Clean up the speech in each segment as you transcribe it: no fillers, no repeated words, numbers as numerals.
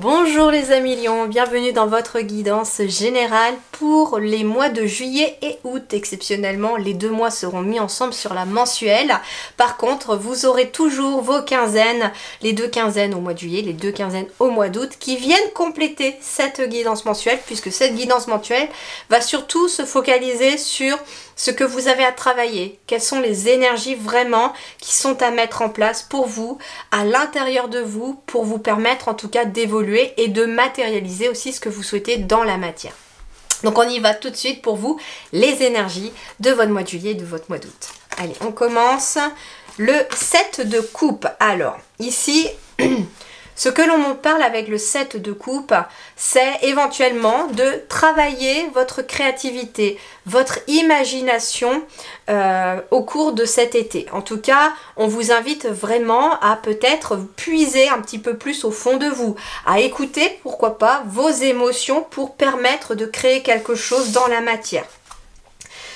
Bonjour les amis lions, bienvenue dans votre guidance générale pour les mois de juillet et août. Exceptionnellement, les 2 mois seront mis ensemble sur la mensuelle. Par contre, vous aurez toujours vos quinzaines, les 2 quinzaines au mois de juillet, les 2 quinzaines au mois d'août qui viennent compléter cette guidance mensuelle, puisque cette guidance mensuelle va surtout se focaliser sur ce que vous avez à travailler, quelles sont les énergies vraiment qui sont à mettre en place pour vous, à l'intérieur de vous, pour vous permettre en tout cas d'évoluer et de matérialiser aussi ce que vous souhaitez dans la matière. Donc on y va tout de suite pour vous, les énergies de votre mois de juillet et de votre mois d'août. Allez, on commence. Le 7 de coupe. Alors, ici... Ce que l'on me parle avec le 7 de coupe, c'est éventuellement de travailler votre créativité, votre imagination au cours de cet été. En tout cas, on vous invite vraiment à peut-être puiser un petit peu plus au fond de vous, à écouter, pourquoi pas, vos émotions pour permettre de créer quelque chose dans la matière.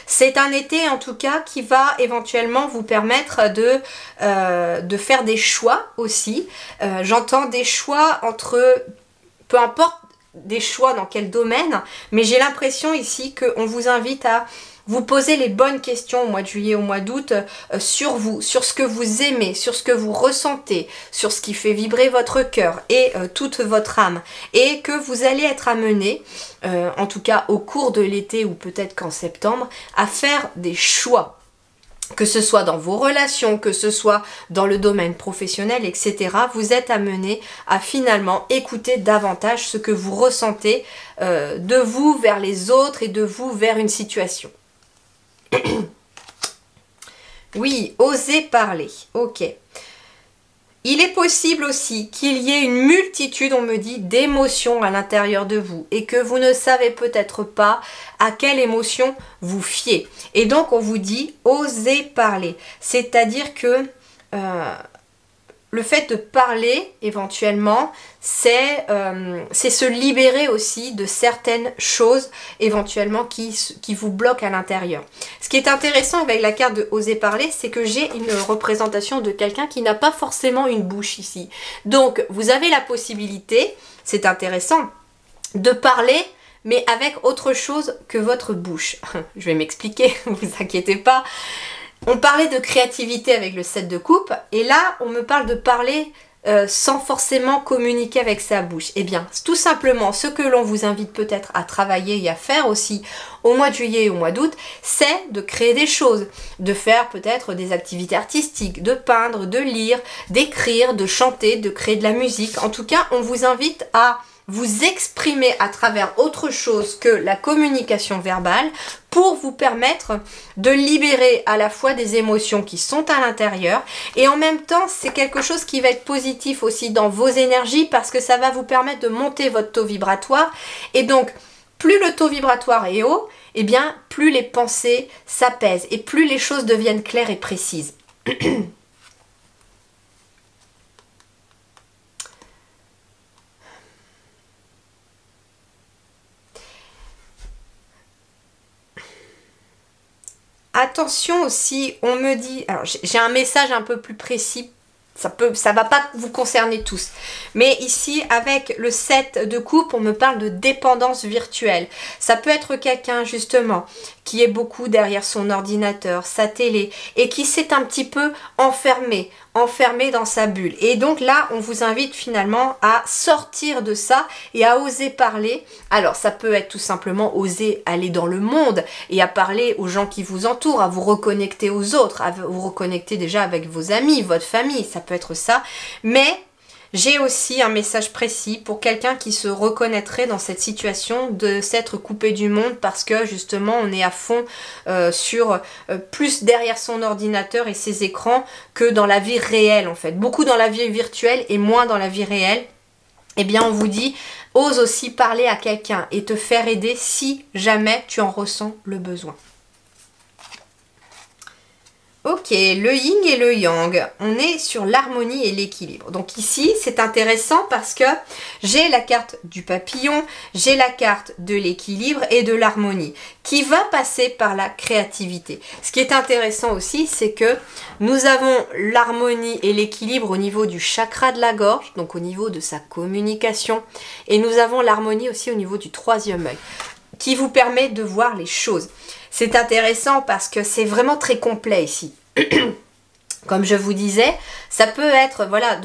C'est un été en tout cas qui va éventuellement vous permettre de faire des choix aussi. J'entends des choix entre, peu importe des choix dans quel domaine, mais j'ai l'impression ici qu'on vous invite à vous poser les bonnes questions au mois de juillet, au mois d'août, sur vous, sur ce que vous aimez, sur ce que vous ressentez, sur ce qui fait vibrer votre cœur et toute votre âme. Et que vous allez être amené, en tout cas au cours de l'été ou peut-être qu'en septembre, à faire des choix. Que ce soit dans vos relations, que ce soit dans le domaine professionnel, etc. Vous êtes amené à finalement écouter davantage ce que vous ressentez de vous vers les autres et de vous vers une situation. Oui, oser parler. Ok. Il est possible aussi qu'il y ait une multitude, on me dit, d'émotions à l'intérieur de vous et que vous ne savez peut-être pas à quelle émotion vous fiez. Et donc, on vous dit, osez parler. C'est-à-dire que le fait de parler, éventuellement, c'est se libérer aussi de certaines choses, éventuellement, qui vous bloquent à l'intérieur. Ce qui est intéressant avec la carte de oser parler, c'est que j'ai une représentation de quelqu'un qui n'a pas forcément une bouche ici. Donc, vous avez la possibilité, c'est intéressant, de parler, mais avec autre chose que votre bouche. Je vais m'expliquer, ne vous inquiétez pas. On parlait de créativité avec le 7 de coupe et là on me parle de parler sans forcément communiquer avec sa bouche. Eh bien tout simplement ce que l'on vous invite peut-être à travailler et à faire aussi au mois de juillet et au mois d'août, c'est de créer des choses, de faire peut-être des activités artistiques, de peindre, de lire, d'écrire, de chanter, de créer de la musique. En tout cas on vous invite à vous exprimer à travers autre chose que la communication verbale pour vous permettre de libérer à la fois des émotions qui sont à l'intérieur et en même temps c'est quelque chose qui va être positif aussi dans vos énergies parce que ça va vous permettre de monter votre taux vibratoire et donc plus le taux vibratoire est haut, et bien plus les pensées s'apaisent et plus les choses deviennent claires et précises. Attention aussi, on me dit, alors j'ai un message un peu plus précis, ça va pas vous concerner tous, mais ici avec le 7 de coupe, on me parle de dépendance virtuelle. Ça peut être quelqu'un justement qui est beaucoup derrière son ordinateur, sa télé, et qui s'est un petit peu enfermé dans sa bulle. Et donc là, on vous invite finalement à sortir de ça et à oser parler. Alors, ça peut être tout simplement oser aller dans le monde et à parler aux gens qui vous entourent, à vous reconnecter aux autres, à vous reconnecter déjà avec vos amis, votre famille, ça peut être ça. Mais j'ai aussi un message précis pour quelqu'un qui se reconnaîtrait dans cette situation de s'être coupé du monde parce que justement on est à fond plus derrière son ordinateur et ses écrans que dans la vie réelle en fait. Beaucoup dans la vie virtuelle et moins dans la vie réelle. Eh bien on vous dit, ose aussi parler à quelqu'un et te faire aider si jamais tu en ressens le besoin. Ok, le yin et le yang, on est sur l'harmonie et l'équilibre. Donc ici, c'est intéressant parce que j'ai la carte du papillon, j'ai la carte de l'équilibre et de l'harmonie qui va passer par la créativité. Ce qui est intéressant aussi, c'est que nous avons l'harmonie et l'équilibre au niveau du chakra de la gorge, donc au niveau de sa communication, et nous avons l'harmonie aussi au niveau du troisième œil, qui vous permet de voir les choses. C'est intéressant parce que c'est vraiment très complet ici. Comme je vous disais, ça peut être, voilà,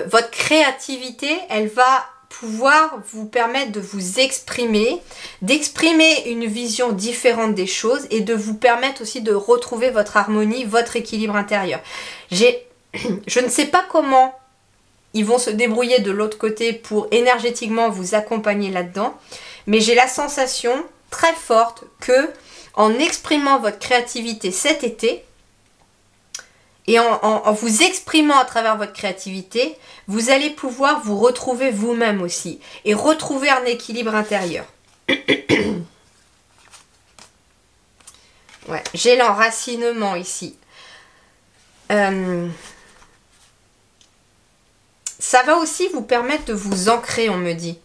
votre créativité, elle va pouvoir vous permettre de vous exprimer, d'exprimer une vision différente des choses et de vous permettre aussi de retrouver votre harmonie, votre équilibre intérieur. Je ne sais pas comment ils vont se débrouiller de l'autre côté pour énergétiquement vous accompagner là-dedans, mais j'ai la sensation très forte que en exprimant votre créativité cet été et en vous exprimant à travers votre créativité, vous allez pouvoir vous retrouver vous-même aussi et retrouver un équilibre intérieur. Ouais, j'ai l'enracinement ici. Ça va aussi vous permettre de vous ancrer, on me dit.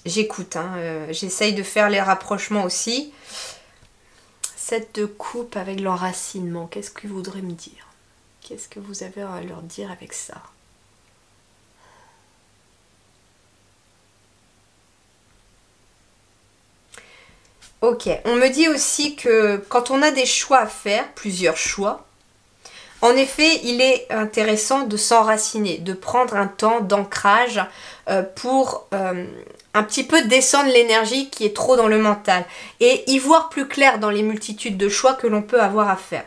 J'écoute, hein, j'essaye de faire les rapprochements aussi. 7 de coupe avec l'enracinement, qu'est-ce qu'il voudrait me dire? Qu'est-ce que vous avez à leur dire avec ça? Ok, on me dit aussi que quand on a des choix à faire, plusieurs choix, en effet, il est intéressant de s'enraciner, de prendre un temps d'ancrage pour un petit peu descendre l'énergie qui est trop dans le mental et y voir plus clair dans les multitudes de choix que l'on peut avoir à faire.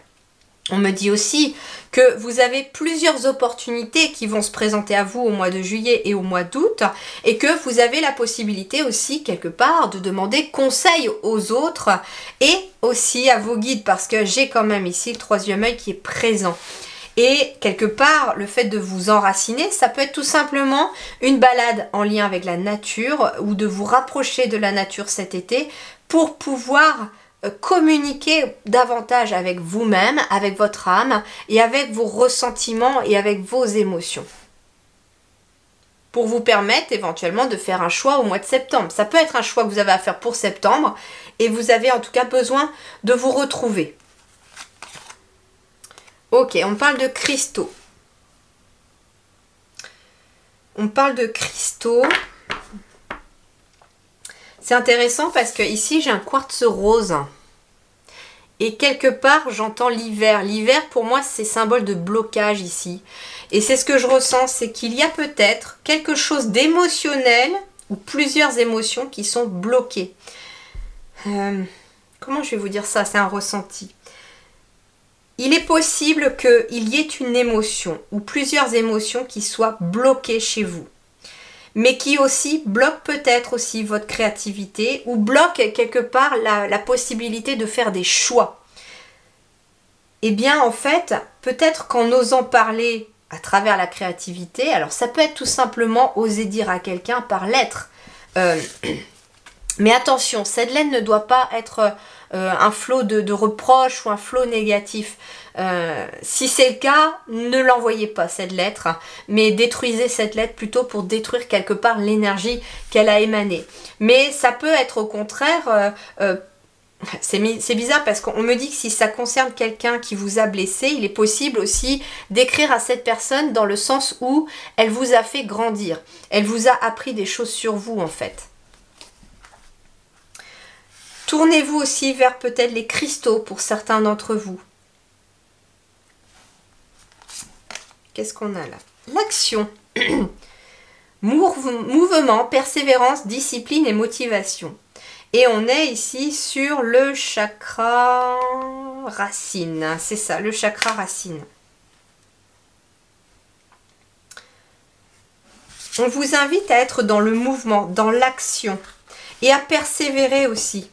On me dit aussi que vous avez plusieurs opportunités qui vont se présenter à vous au mois de juillet et au mois d'août et que vous avez la possibilité aussi quelque part de demander conseil aux autres et aussi à vos guides parce que j'ai quand même ici le troisième œil qui est présent. Et quelque part, le fait de vous enraciner, ça peut être tout simplement une balade en lien avec la nature ou de vous rapprocher de la nature cet été pour pouvoir communiquer davantage avec vous-même, avec votre âme et avec vos ressentiments et avec vos émotions. Pour vous permettre éventuellement de faire un choix au mois de septembre. Ça peut être un choix que vous avez à faire pour septembre et vous avez en tout cas besoin de vous retrouver. Ok, on parle de cristaux. On parle de cristaux. C'est intéressant parce que ici j'ai un quartz rose. Et quelque part j'entends l'hiver. L'hiver pour moi c'est symbole de blocage ici. Et c'est ce que je ressens, c'est qu'il y a peut-être quelque chose d'émotionnel ou plusieurs émotions qui sont bloquées. Comment je vais vous dire ça? C'est un ressenti. Il est possible qu'il y ait une émotion ou plusieurs émotions qui soient bloquées chez vous. Mais qui aussi bloque peut-être aussi votre créativité ou bloque quelque part la possibilité de faire des choix. Eh bien en fait, peut-être qu'en osant parler à travers la créativité, alors ça peut être tout simplement oser dire à quelqu'un par lettre. Mais attention, cette lettre ne doit pas être un flot de reproches ou un flot négatif. Si c'est le cas, ne l'envoyez pas cette lettre, mais détruisez cette lettre plutôt pour détruire quelque part l'énergie qu'elle a émanée. Mais ça peut être au contraire, c'est bizarre parce qu'on me dit que si ça concerne quelqu'un qui vous a blessé, il est possible aussi d'écrire à cette personne dans le sens où elle vous a fait grandir. Elle vous a appris des choses sur vous en fait. Tournez-vous aussi vers peut-être les cristaux pour certains d'entre vous. Qu'est-ce qu'on a là? L'action. Mouvement, persévérance, discipline et motivation. Et on est ici sur le chakra racine. C'est ça, le chakra racine. On vous invite à être dans le mouvement, dans l'action. Et à persévérer aussi.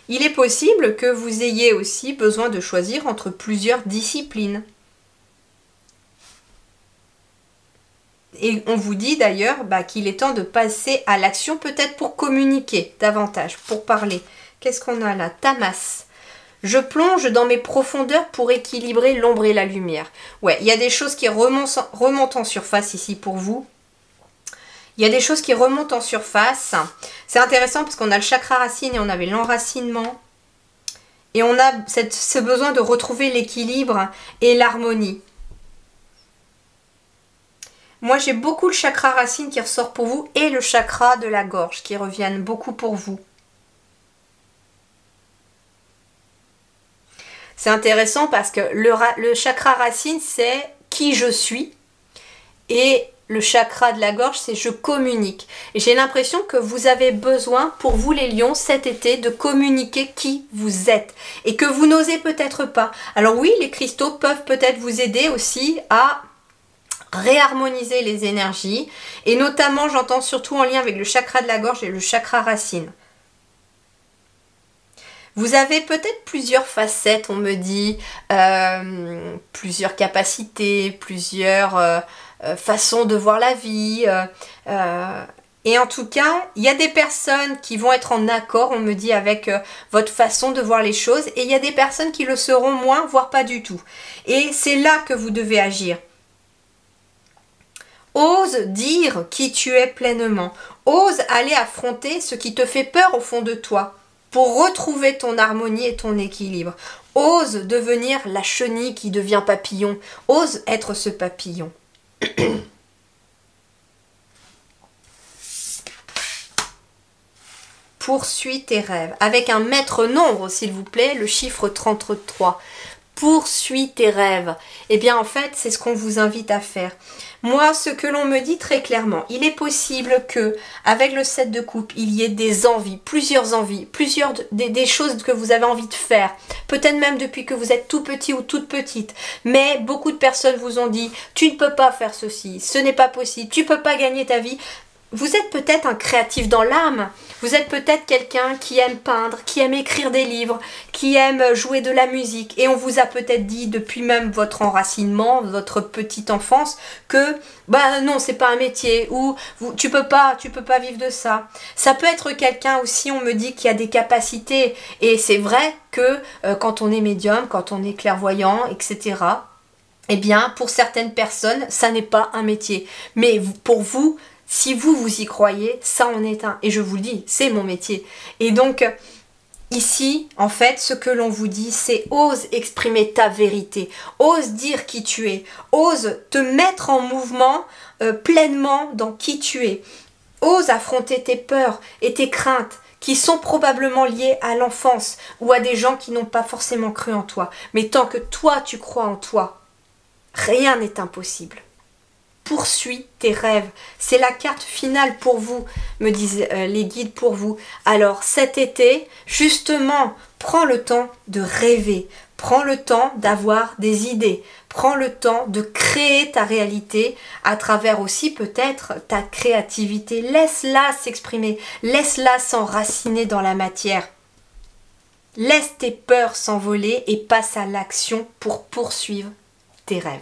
Il est possible que vous ayez aussi besoin de choisir entre plusieurs disciplines. Et on vous dit d'ailleurs qu'il est temps de passer à l'action, peut-être pour communiquer davantage, pour parler. Qu'est-ce qu'on a là? Tamas. Je plonge dans mes profondeurs pour équilibrer l'ombre et la lumière. Ouais, il y a des choses qui remontent en surface ici pour vous. Il y a des choses qui remontent en surface. C'est intéressant parce qu'on a le chakra racine et on avait l'enracinement. Et on a ce besoin de retrouver l'équilibre et l'harmonie. Moi, j'ai beaucoup le chakra racine qui ressort pour vous et le chakra de la gorge qui reviennent beaucoup pour vous. C'est intéressant parce que le chakra racine, c'est qui je suis. Et le chakra de la gorge, c'est je communique. Et j'ai l'impression que vous avez besoin, pour vous les lions, cet été, de communiquer qui vous êtes. Et que vous n'osez peut-être pas. Alors oui, les cristaux peuvent peut-être vous aider aussi à réharmoniser les énergies. Et notamment, j'entends surtout en lien avec le chakra de la gorge et le chakra racine. Vous avez peut-être plusieurs facettes, on me dit, plusieurs capacités, plusieurs façons de voir la vie. Et en tout cas, il y a des personnes qui vont être en accord, on me dit, avec votre façon de voir les choses. Et il y a des personnes qui le seront moins, voire pas du tout. Et c'est là que vous devez agir. Ose dire qui tu es pleinement. Ose aller affronter ce qui te fait peur au fond de toi pour retrouver ton harmonie et ton équilibre. Ose devenir la chenille qui devient papillon. Ose être ce papillon. Poursuis tes rêves. Avec un maître nombre, s'il vous plaît, le chiffre 33. Poursuis tes rêves. Eh bien, en fait, c'est ce qu'on vous invite à faire. Moi, ce que l'on me dit très clairement, il est possible que, avec le 7 de coupe, il y ait des envies, plusieurs des choses que vous avez envie de faire. Peut-être même depuis que vous êtes tout petit ou toute petite. Mais beaucoup de personnes vous ont dit, tu ne peux pas faire ceci, ce n'est pas possible, tu ne peux pas gagner ta vie. Vous êtes peut-être un créatif dans l'âme. Vous êtes peut-être quelqu'un qui aime peindre, qui aime écrire des livres, qui aime jouer de la musique. Et on vous a peut-être dit depuis même votre enracinement, votre petite enfance, que non, c'est pas un métier, ou tu peux pas vivre de ça. Ça peut être quelqu'un aussi, on me dit, qui a des capacités. Et c'est vrai que quand on est médium, quand on est clairvoyant, etc., eh bien, pour certaines personnes, ça n'est pas un métier. Mais pour vous, si vous y croyez, ça en est un. Et je vous le dis, c'est mon métier. Et donc, ici, en fait, ce que l'on vous dit, c'est ose exprimer ta vérité. Ose dire qui tu es. Ose te mettre en mouvement pleinement dans qui tu es. Ose affronter tes peurs et tes craintes qui sont probablement liées à l'enfance ou à des gens qui n'ont pas forcément cru en toi. Mais tant que toi, tu crois en toi, rien n'est impossible. Poursuis tes rêves. C'est la carte finale pour vous, me disent les guides pour vous. Alors cet été, justement, prends le temps de rêver. Prends le temps d'avoir des idées. Prends le temps de créer ta réalité à travers aussi peut-être ta créativité. Laisse-la s'exprimer. Laisse-la s'enraciner dans la matière. Laisse tes peurs s'envoler et passe à l'action pour poursuivre tes rêves.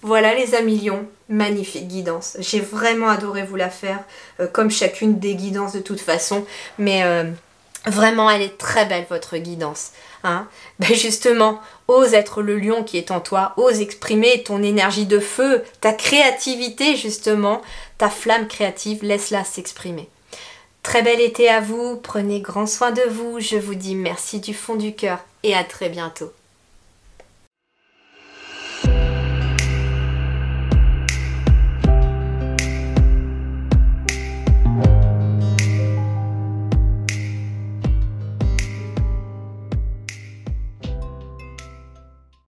Voilà les amis lions, magnifique guidance. J'ai vraiment adoré vous la faire, comme chacune des guidances de toute façon. Mais vraiment, elle est très belle votre guidance. Hein. Justement, ose être le lion qui est en toi. Ose exprimer ton énergie de feu, ta créativité justement, ta flamme créative. Laisse-la s'exprimer. Très bel été à vous, prenez grand soin de vous. Je vous dis merci du fond du cœur et à très bientôt.